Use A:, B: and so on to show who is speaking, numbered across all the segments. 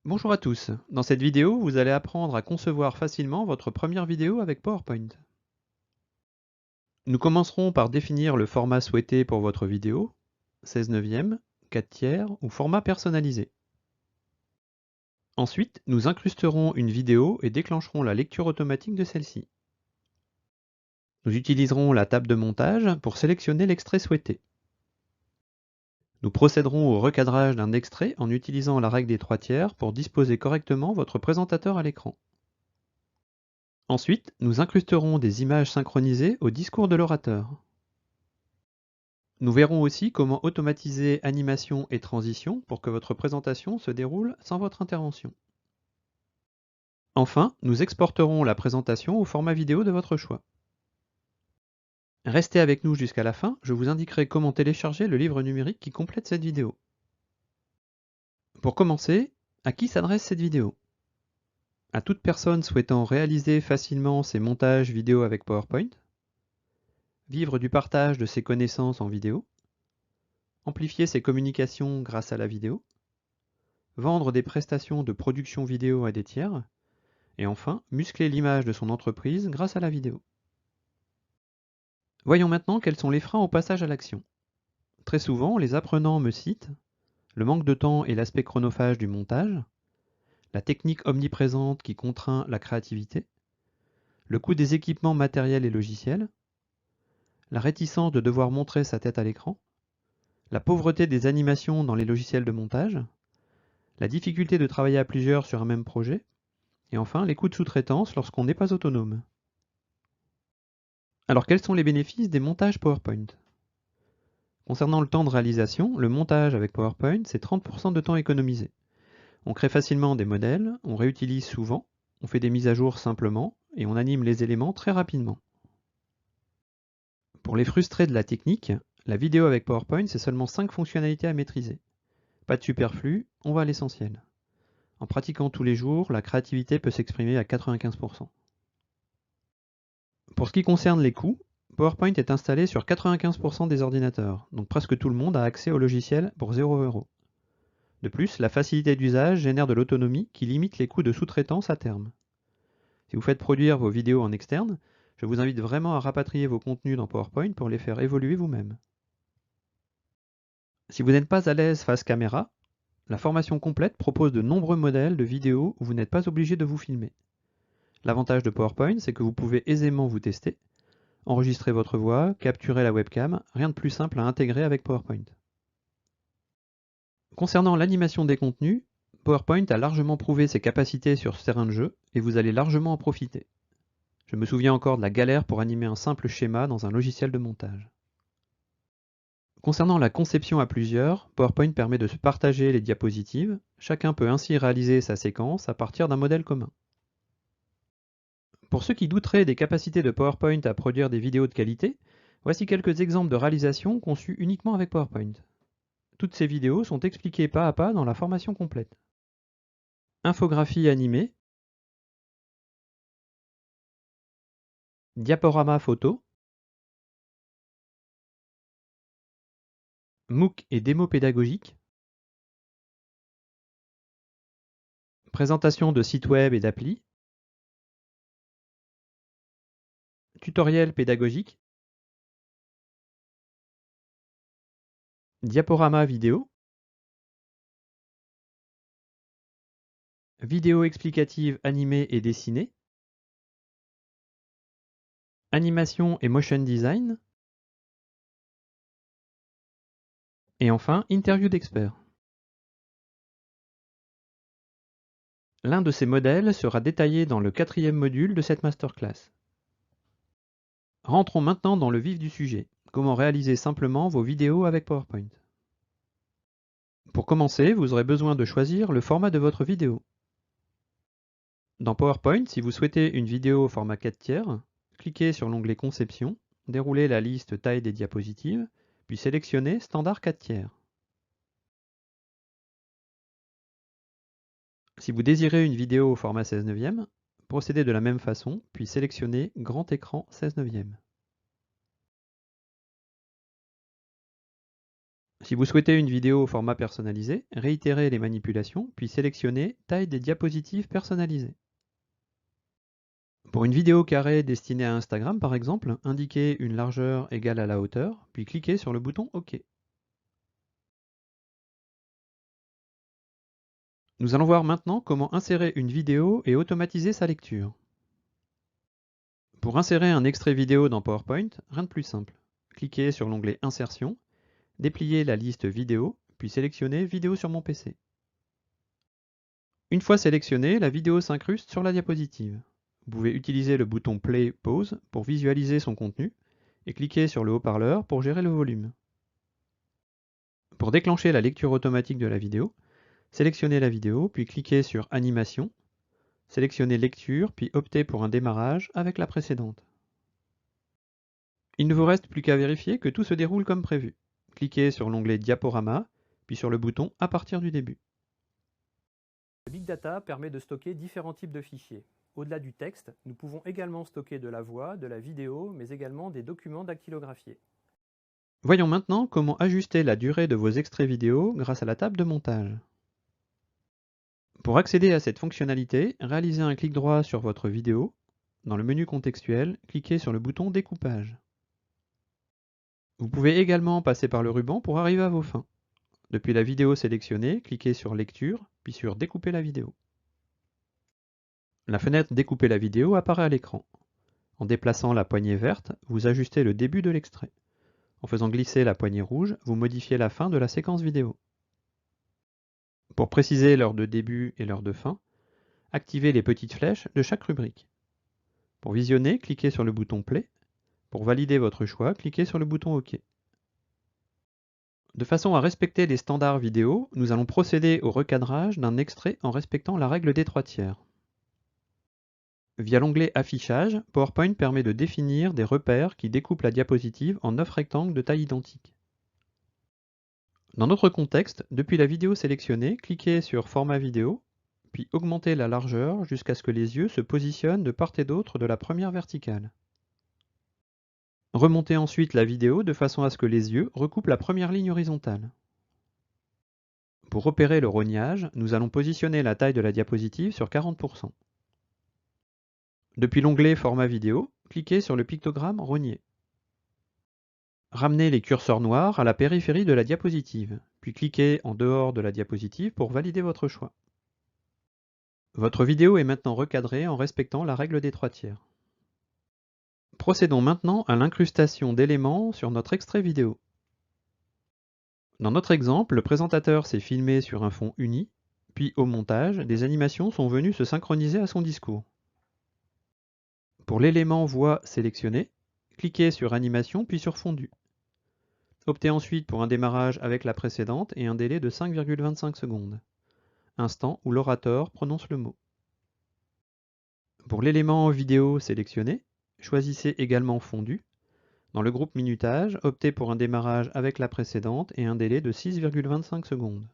A: Bonjour à tous, dans cette vidéo vous allez apprendre à concevoir facilement votre première vidéo avec PowerPoint. Nous commencerons par définir le format souhaité pour votre vidéo, 16 neuvième, 4 tiers ou format personnalisé. Ensuite, nous incrusterons une vidéo et déclencherons la lecture automatique de celle-ci. Nous utiliserons la table de montage pour sélectionner l'extrait souhaité. Nous procéderons au recadrage d'un extrait en utilisant la règle des 3 tiers pour disposer correctement votre présentateur à l'écran. Ensuite, nous incrusterons des images synchronisées au discours de l'orateur. Nous verrons aussi comment automatiser animation et transition pour que votre présentation se déroule sans votre intervention. Enfin, nous exporterons la présentation au format vidéo de votre choix. Restez avec nous jusqu'à la fin, je vous indiquerai comment télécharger le livre numérique qui complète cette vidéo. Pour commencer, à qui s'adresse cette vidéo? À toute personne souhaitant réaliser facilement ses montages vidéo avec PowerPoint, vivre du partage de ses connaissances en vidéo, amplifier ses communications grâce à la vidéo, vendre des prestations de production vidéo à des tiers, et enfin, muscler l'image de son entreprise grâce à la vidéo. Voyons maintenant quels sont les freins au passage à l'action. Très souvent, les apprenants me citent le manque de temps et l'aspect chronophage du montage, la technique omniprésente qui contraint la créativité, le coût des équipements matériels et logiciels, la réticence de devoir montrer sa tête à l'écran, la pauvreté des animations dans les logiciels de montage, la difficulté de travailler à plusieurs sur un même projet, et enfin les coûts de sous-traitance lorsqu'on n'est pas autonome. Alors quels sont les bénéfices des montages PowerPoint? Concernant le temps de réalisation, le montage avec PowerPoint, c'est 30% de temps économisé. On crée facilement des modèles, on réutilise souvent, on fait des mises à jour simplement, et on anime les éléments très rapidement. Pour les frustrés de la technique, la vidéo avec PowerPoint, c'est seulement 5 fonctionnalités à maîtriser. Pas de superflu, on va à l'essentiel. En pratiquant tous les jours, la créativité peut s'exprimer à 95%. Pour ce qui concerne les coûts, PowerPoint est installé sur 95% des ordinateurs, donc presque tout le monde a accès au logiciel pour 0 €. De plus, la facilité d'usage génère de l'autonomie qui limite les coûts de sous-traitance à terme. Si vous faites produire vos vidéos en externe, je vous invite vraiment à rapatrier vos contenus dans PowerPoint pour les faire évoluer vous-même. Si vous n'êtes pas à l'aise face caméra, la formation complète propose de nombreux modèles de vidéos où vous n'êtes pas obligé de vous filmer. L'avantage de PowerPoint, c'est que vous pouvez aisément vous tester, enregistrer votre voix, capturer la webcam, rien de plus simple à intégrer avec PowerPoint. Concernant l'animation des contenus, PowerPoint a largement prouvé ses capacités sur ce terrain de jeu et vous allez largement en profiter. Je me souviens encore de la galère pour animer un simple schéma dans un logiciel de montage. Concernant la conception à plusieurs, PowerPoint permet de se partager les diapositives, chacun peut ainsi réaliser sa séquence à partir d'un modèle commun. Pour ceux qui douteraient des capacités de PowerPoint à produire des vidéos de qualité, voici quelques exemples de réalisations conçues uniquement avec PowerPoint. Toutes ces vidéos sont expliquées pas à pas dans la formation complète. Infographie animée, diaporama photo, MOOC et démo pédagogique, présentation de sites web et d'applis, tutoriel pédagogique, diaporama vidéo, vidéo explicative animée et dessinée, animation et motion design, et enfin interview d'experts. L'un de ces modèles sera détaillé dans le 4e module de cette masterclass. Rentrons maintenant dans le vif du sujet, comment réaliser simplement vos vidéos avec PowerPoint. Pour commencer, vous aurez besoin de choisir le format de votre vidéo. Dans PowerPoint, si vous souhaitez une vidéo au format 4 tiers, cliquez sur l'onglet Conception, déroulez la liste taille des diapositives, puis sélectionnez Standard 4 tiers. Si vous désirez une vidéo au format 16 neuvième, procédez de la même façon, puis sélectionnez Grand écran 16 neuvième. Si vous souhaitez une vidéo au format personnalisé, réitérez les manipulations, puis sélectionnez Taille des diapositives personnalisées. Pour une vidéo carrée destinée à Instagram par exemple, indiquez une largeur égale à la hauteur, puis cliquez sur le bouton OK. Nous allons voir maintenant comment insérer une vidéo et automatiser sa lecture. Pour insérer un extrait vidéo dans PowerPoint, rien de plus simple. Cliquez sur l'onglet Insertion, dépliez la liste Vidéo, puis sélectionnez Vidéo sur mon PC. Une fois sélectionnée, la vidéo s'incruste sur la diapositive. Vous pouvez utiliser le bouton Play Pause pour visualiser son contenu et cliquer sur le haut-parleur pour gérer le volume. Pour déclencher la lecture automatique de la vidéo, sélectionnez la vidéo, puis cliquez sur Animation, sélectionnez Lecture, puis optez pour un démarrage avec la précédente. Il ne vous reste plus qu'à vérifier que tout se déroule comme prévu. Cliquez sur l'onglet Diaporama, puis sur le bouton à partir du début.
B: Le Big Data permet de stocker différents types de fichiers. Au-delà du texte, nous pouvons également stocker de la voix, de la vidéo, mais également des documents dactylographiés.
A: Voyons maintenant comment ajuster la durée de vos extraits vidéo grâce à la table de montage. Pour accéder à cette fonctionnalité, réalisez un clic droit sur votre vidéo. Dans le menu contextuel, cliquez sur le bouton Découpage. Vous pouvez également passer par le ruban pour arriver à vos fins. Depuis la vidéo sélectionnée, cliquez sur Lecture, puis sur Découper la vidéo. La fenêtre Découper la vidéo apparaît à l'écran. En déplaçant la poignée verte, vous ajustez le début de l'extrait. En faisant glisser la poignée rouge, vous modifiez la fin de la séquence vidéo. Pour préciser l'heure de début et l'heure de fin, activez les petites flèches de chaque rubrique. Pour visionner, cliquez sur le bouton Play. Pour valider votre choix, cliquez sur le bouton OK. De façon à respecter les standards vidéo, nous allons procéder au recadrage d'un extrait en respectant la règle des 3/3. Via l'onglet Affichage, PowerPoint permet de définir des repères qui découpent la diapositive en 9 rectangles de taille identique. Dans notre contexte, depuis la vidéo sélectionnée, cliquez sur Format vidéo, puis augmentez la largeur jusqu'à ce que les yeux se positionnent de part et d'autre de la première verticale. Remontez ensuite la vidéo de façon à ce que les yeux recoupent la première ligne horizontale. Pour opérer le rognage, nous allons positionner la taille de la diapositive sur 40%. Depuis l'onglet Format vidéo, cliquez sur le pictogramme rogner. Ramenez les curseurs noirs à la périphérie de la diapositive, puis cliquez en dehors de la diapositive pour valider votre choix. Votre vidéo est maintenant recadrée en respectant la règle des 3/3. Procédons maintenant à l'incrustation d'éléments sur notre extrait vidéo. Dans notre exemple, le présentateur s'est filmé sur un fond uni, puis au montage, des animations sont venues se synchroniser à son discours. Pour l'élément voix sélectionné, cliquez sur Animation puis sur Fondu. Optez ensuite pour un démarrage avec la précédente et un délai de 5,25 secondes, instant où l'orateur prononce le mot. Pour l'élément vidéo sélectionné, choisissez également Fondu. Dans le groupe Minutage, optez pour un démarrage avec la précédente et un délai de 6,25 secondes.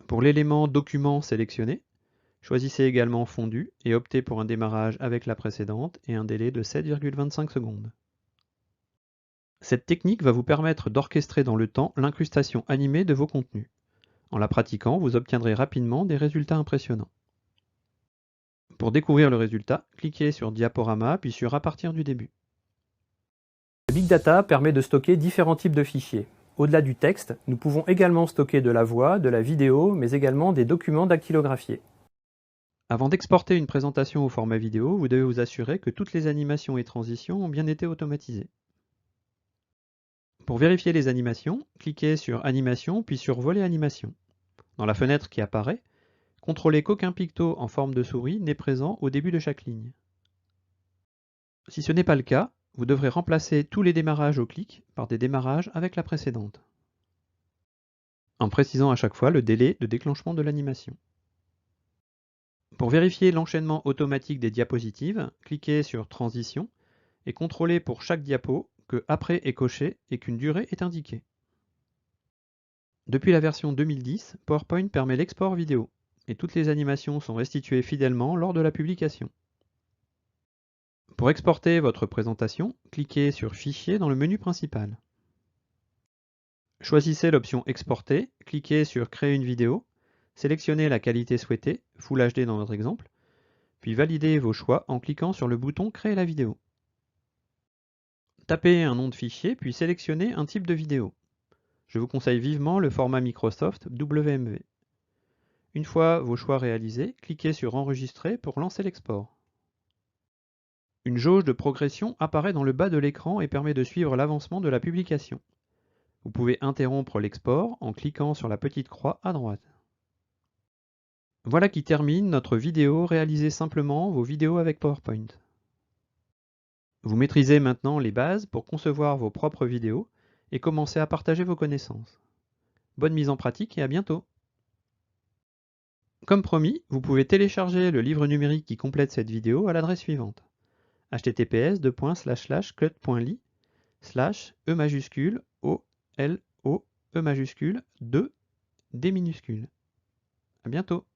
A: Pour l'élément Document sélectionné, choisissez également Fondu et optez pour un démarrage avec la précédente et un délai de 7,25 secondes. Cette technique va vous permettre d'orchestrer dans le temps l'incrustation animée de vos contenus. En la pratiquant, vous obtiendrez rapidement des résultats impressionnants. Pour découvrir le résultat, cliquez sur Diaporama puis sur À partir du début.
B: Le Big Data permet de stocker différents types de fichiers. Au-delà du texte, nous pouvons également stocker de la voix, de la vidéo, mais également des documents dactylographiés.
A: Avant d'exporter une présentation au format vidéo, vous devez vous assurer que toutes les animations et transitions ont bien été automatisées. Pour vérifier les animations, cliquez sur Animation puis sur Volet Animation. Dans la fenêtre qui apparaît, contrôlez qu'aucun picto en forme de souris n'est présent au début de chaque ligne. Si ce n'est pas le cas, vous devrez remplacer tous les démarrages au clic par des démarrages avec la précédente, en précisant à chaque fois le délai de déclenchement de l'animation. Pour vérifier l'enchaînement automatique des diapositives, cliquez sur Transition et contrôlez pour chaque diapo que Après est coché et qu'une durée est indiquée. Depuis la version 2010, PowerPoint permet l'export vidéo et toutes les animations sont restituées fidèlement lors de la publication. Pour exporter votre présentation, cliquez sur Fichier dans le menu principal. Choisissez l'option Exporter, cliquez sur Créer une vidéo, sélectionnez la qualité souhaitée, Full HD dans notre exemple, puis validez vos choix en cliquant sur le bouton Créer la vidéo. Tapez un nom de fichier, puis sélectionnez un type de vidéo. Je vous conseille vivement le format Microsoft WMV. Une fois vos choix réalisés, cliquez sur Enregistrer pour lancer l'export. Une jauge de progression apparaît dans le bas de l'écran et permet de suivre l'avancement de la publication. Vous pouvez interrompre l'export en cliquant sur la petite croix à droite. Voilà qui termine notre vidéo Réalisez simplement vos vidéos avec PowerPoint. Vous maîtrisez maintenant les bases pour concevoir vos propres vidéos et commencer à partager vos connaissances. Bonne mise en pratique et à bientôt! Comme promis, vous pouvez télécharger le livre numérique qui complète cette vidéo à l'adresse suivante: https://cut.ly/e majuscule o l o e majuscule 2 d minuscule. À bientôt!